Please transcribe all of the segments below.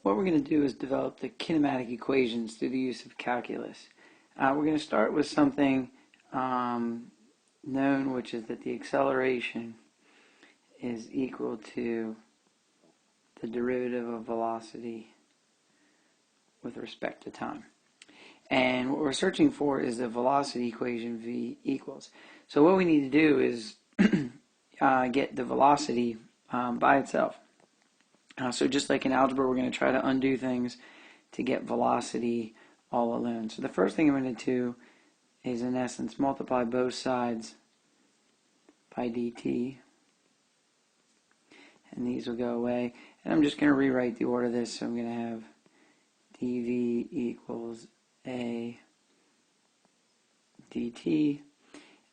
What we're going to do is develop the kinematic equations through the use of calculus. We're going to start with something known, which is that the acceleration is equal to the derivative of velocity with respect to time. And what we're searching for is the velocity equation v equals. So what we need to do is get the velocity by itself. So just like in algebra, we're going to try to undo things to get velocity all alone. So the first thing I'm going to do is, in essence, multiply both sides by dt. And these will go away. And I'm just going to rewrite the order of this. So I'm going to have dv equals a dt.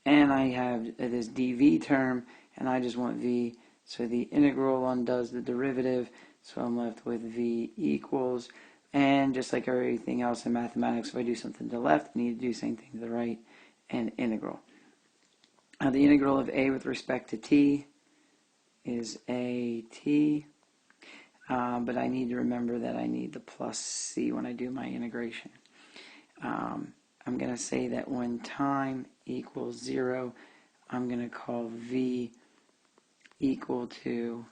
And I have this dv term, and I just want v. So the integral undoes the derivative, so I'm left with v equals. And just like everything else in mathematics, if I do something to the left, I need to do the same thing to the right, and integral. Now the integral of a with respect to t is a t, but I need to remember that I need the plus c when I do my integration. I'm going to say that when time equals 0, I'm going to call v equal to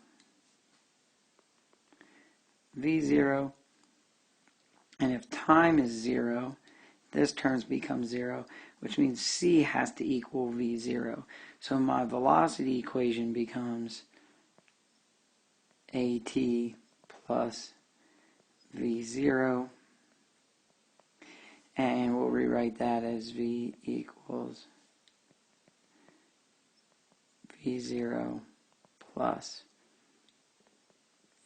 v0, and if time is 0, this term becomes 0, which means c has to equal v0. So my velocity equation becomes at plus v0, and we'll rewrite that as v equals v0 plus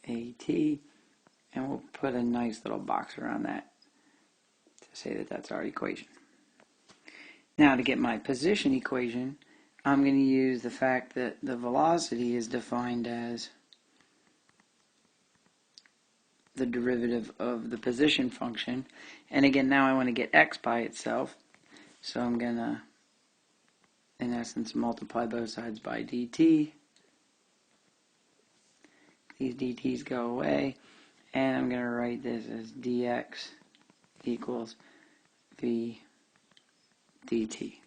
at, and we'll put a nice little box around that to say that that's our equation. Now to get my position equation, I'm going to use the fact that the velocity is defined as the derivative of the position function. And again, now I want to get x by itself, so I'm going to, in essence, multiply both sides by dt. These dt's go away, and I'm going to write this as dx equals v dt.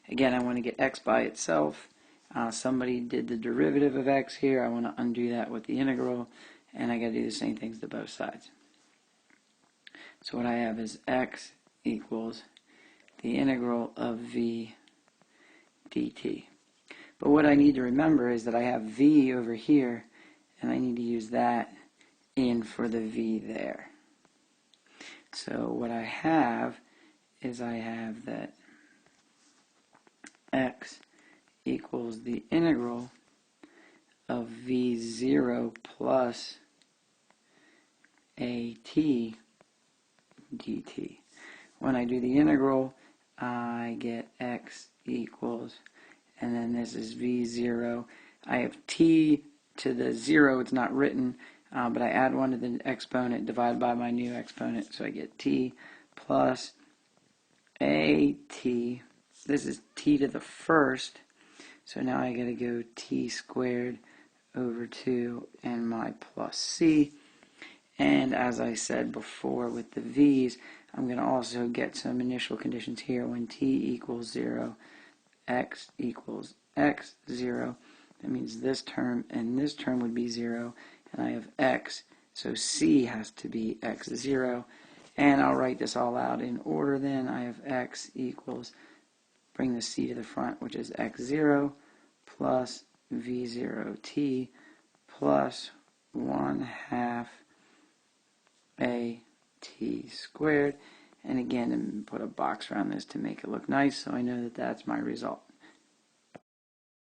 Again, I want to get x by itself. Somebody did the derivative of x here. I want to undo that with the integral, and I got to do the same things to both sides. So what I have is x equals the integral of v dt. But what I need to remember is that I have v over here, and I need to use that in for the v there. So what I have is I have that x equals the integral of v0 plus at dt. When I do the integral, I get x equals, and then this is v0. I have t to the 0, it's not written, but I add 1 to the exponent divided by my new exponent, so I get t plus at. This is t to the first, so now I got to go t squared over 2 and my plus c. And as I said before with the v's, I'm going to also get some initial conditions here. When t equals 0, x equals x0. That means this term and this term would be 0, and I have x, so c has to be x0. And I'll write this all out in order then. I have x equals, bring the c to the front, which is x0 plus v0t plus 1/2 at squared. And again, put a box around this to make it look nice, so I know that that's my result.